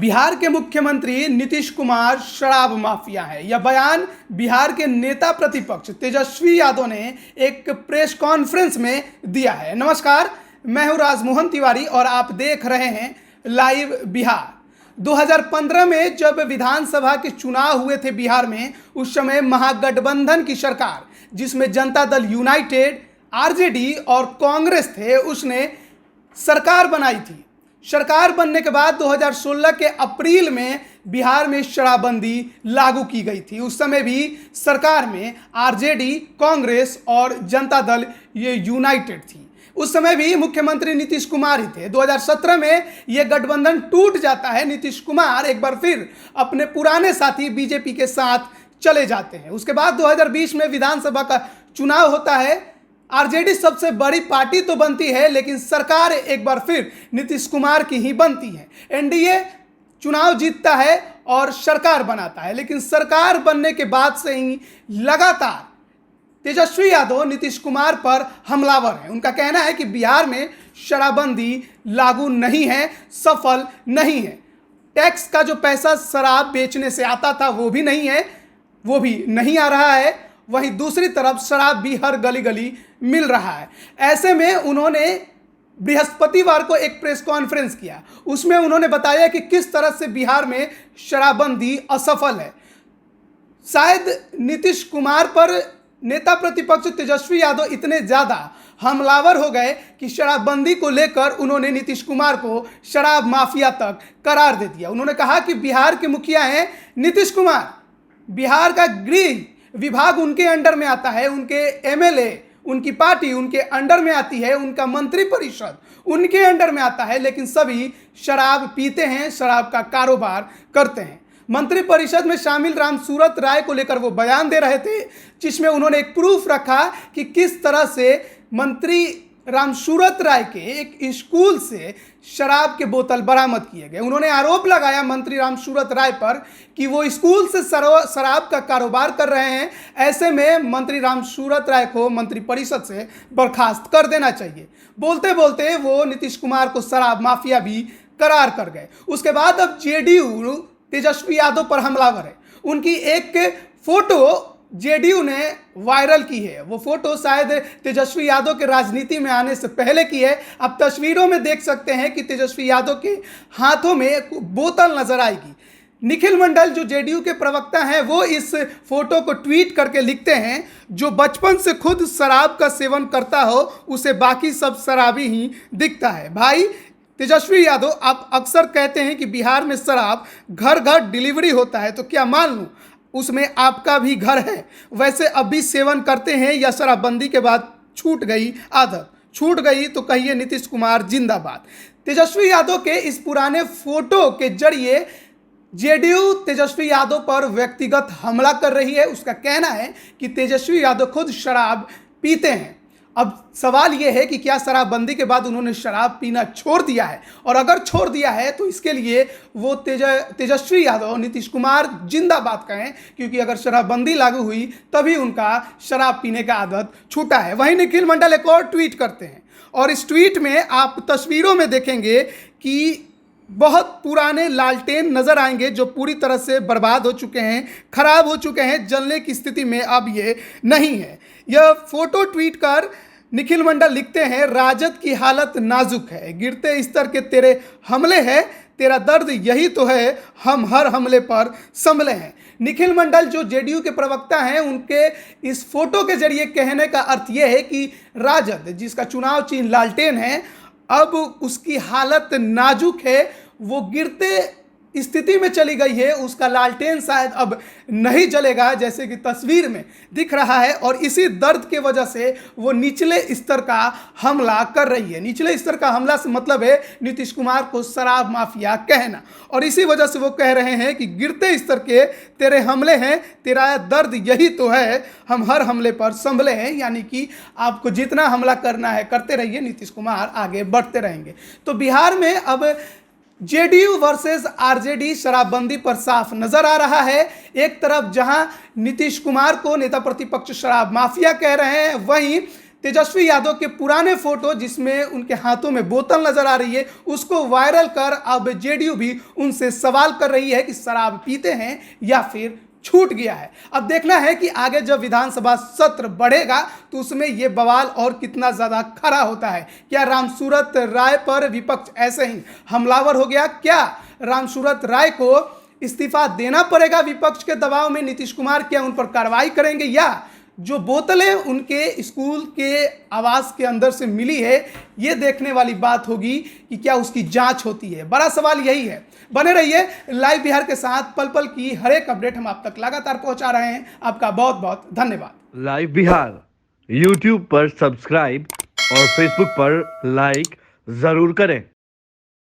बिहार के मुख्यमंत्री नीतीश कुमार शराब माफिया है। यह बयान बिहार के नेता प्रतिपक्ष तेजस्वी यादव ने एक प्रेस कॉन्फ्रेंस में दिया है। नमस्कार, मैं हूं राजमोहन तिवारी और आप देख रहे हैं लाइव बिहार। 2015 में जब विधानसभा के चुनाव हुए थे बिहार में, उस समय महागठबंधन की सरकार, जिसमें जनता दल यूनाइटेड, आरजेडी और कांग्रेस थे, उसने सरकार बनाई थी। सरकार बनने के बाद 2016 के अप्रैल में बिहार में शराबबंदी लागू की गई थी। उस समय भी सरकार में आरजेडी, कांग्रेस और जनता दल ये यूनाइटेड थी। उस समय भी मुख्यमंत्री नीतीश कुमार ही थे। 2017 में ये गठबंधन टूट जाता है। नीतीश कुमार एक बार फिर अपने पुराने साथी बीजेपी के साथ चले जाते हैं। उसके बाद 2020 में विधानसभा का चुनाव होता है। आरजेडी सबसे बड़ी पार्टी तो बनती है, लेकिन सरकार एक बार फिर नीतीश कुमार की ही बनती है। एनडीए चुनाव जीतता है और सरकार बनाता है, लेकिन सरकार बनने के बाद से ही लगातार तेजस्वी यादव नीतीश कुमार पर हमलावर हैं। उनका कहना है कि बिहार में शराबबंदी लागू नहीं है, सफल नहीं है। टैक्स का जो पैसा शराब बेचने से आता था वो भी नहीं है, वो भी नहीं आ रहा है। वहीं दूसरी तरफ शराब भी हर गली गली मिल रहा है। ऐसे में उन्होंने बृहस्पतिवार को एक प्रेस कॉन्फ्रेंस किया। उसमें उन्होंने बताया कि किस तरह से बिहार में शराबबंदी असफल है। शायद नीतीश कुमार पर नेता प्रतिपक्ष तेजस्वी यादव इतने ज़्यादा हमलावर हो गए कि शराबबंदी को लेकर उन्होंने नीतीश कुमार को शराब माफिया तक करार दे दिया। उन्होंने कहा कि बिहार के मुखिया हैं नीतीश कुमार, बिहार का गृह विभाग उनके अंडर में आता है, उनके एमएलए, उनकी पार्टी उनके अंडर में आती है, उनका मंत्री परिषद उनके अंडर में आता है, लेकिन सभी शराब पीते हैं, शराब का कारोबार करते हैं। मंत्री परिषद में शामिल रामसूरत राय को लेकर वो बयान दे रहे थे, जिसमें उन्होंने एक प्रूफ रखा कि किस तरह से मंत्री रामसूरत राय के एक स्कूल से शराब के बोतल बरामद किए गए। उन्होंने आरोप लगाया मंत्री रामसूरत राय पर कि वो स्कूल से शराब का कारोबार कर रहे हैं। ऐसे में मंत्री रामसूरत राय को मंत्री परिषद से बर्खास्त कर देना चाहिए। बोलते बोलते वो नीतीश कुमार को शराब माफिया भी करार कर गए। उसके बाद अब जेडीयू तेजस्वी यादव पर हमलावर है। उनकी एक फोटो जेडीयू ने वायरल की है। वो फोटो शायद तेजस्वी यादव के राजनीति में आने से पहले की है। आप तस्वीरों में देख सकते हैं कि तेजस्वी यादव के हाथों में एक बोतल नजर आएगी। निखिल मंडल जो जेडीयू के प्रवक्ता हैं, वो इस फोटो को ट्वीट करके लिखते हैं, जो बचपन से खुद शराब का सेवन करता हो उसे बाकी सब शराबी ही दिखता है। भाई तेजस्वी यादव, आप अक्सर कहते हैं कि बिहार में शराब घर घर डिलीवरी होता है, तो क्या मान लूँ उसमें आपका भी घर है? वैसे अभी सेवन करते हैं या शराबबंदी के बाद छूट गई आदत? छूट गई तो कहिए नीतीश कुमार जिंदाबाद। तेजस्वी यादव के इस पुराने फोटो के जरिए जेडीयू तेजस्वी यादव पर व्यक्तिगत हमला कर रही है। उसका कहना है कि तेजस्वी यादव खुद शराब पीते हैं। अब सवाल यह है कि क्या शराबबंदी के बाद उन्होंने शराब पीना छोड़ दिया है, और अगर छोड़ दिया है तो इसके लिए वो तेजस्वी यादव, नीतीश कुमार जिंदाबाद कहें, क्योंकि अगर शराबबंदी लागू हुई तभी उनका शराब पीने का आदत छूटा है। वहीं निखिल मंडल एक और ट्वीट करते हैं, और इस ट्वीट में आप तस्वीरों में देखेंगे कि बहुत पुराने लालटेन नजर आएंगे जो पूरी तरह से बर्बाद हो चुके हैं, खराब हो चुके हैं, जलने की स्थिति में अब ये नहीं है। यह फोटो ट्वीट कर निखिल मंडल लिखते हैं, राजद की हालत नाजुक है, गिरते स्तर के तेरे हमले हैं, तेरा दर्द यही तो है, हम हर हमले पर संभले हैं। निखिल मंडल जो जेडीयू के प्रवक्ता हैं, उनके इस फोटो के जरिए कहने का अर्थ यह है कि राजद, जिसका चुनाव चिन्ह लालटेन है, अब उसकी हालत नाजुक है, वो गिरते स्थिति में चली गई है, उसका लालटेन शायद अब नहीं जलेगा, जैसे कि तस्वीर में दिख रहा है। और इसी दर्द के वजह से वो निचले स्तर का हमला कर रही है। निचले स्तर का हमला से मतलब है नीतीश कुमार को शराब माफिया कहना, और इसी वजह से वो कह रहे हैं कि गिरते स्तर के तेरे हमले हैं, तेरा दर्द यही तो है, हम हर हमले पर संभले हैं। यानी कि आपको जितना हमला करना है करते रहिए, नीतीश कुमार आगे बढ़ते रहेंगे। तो बिहार में अब जेडीयू वर्सेस आरजेडी शराबबंदी पर साफ नजर आ रहा है। एक तरफ जहां नीतीश कुमार को नेता प्रतिपक्ष शराब माफिया कह रहे हैं, वहीं तेजस्वी यादव के पुराने फोटो जिसमें उनके हाथों में बोतल नजर आ रही है उसको वायरल कर अब जेडीयू भी उनसे सवाल कर रही है कि शराब पीते हैं या फिर छूट गया है। अब देखना है कि आगे जब विधानसभा सत्र बढ़ेगा तो उसमें यह बवाल और कितना ज्यादा खड़ा होता है। क्या रामसूरत राय पर विपक्ष ऐसे ही हमलावर हो गया? क्या रामसूरत राय को इस्तीफा देना पड़ेगा विपक्ष के दबाव में? नीतीश कुमार क्या उन पर कार्रवाई करेंगे? या जो बोतलें उनके स्कूल के आवास के अंदर से मिली है ये देखने वाली बात होगी कि क्या उसकी जांच होती है। बड़ा सवाल यही है। बने रहिए लाइव बिहार के साथ। पल पल की हर एक अपडेट हम आप तक लगातार पहुंचा रहे हैं। आपका बहुत बहुत धन्यवाद। लाइव बिहार यूट्यूब पर सब्सक्राइब और फेसबुक पर लाइक जरूर करें।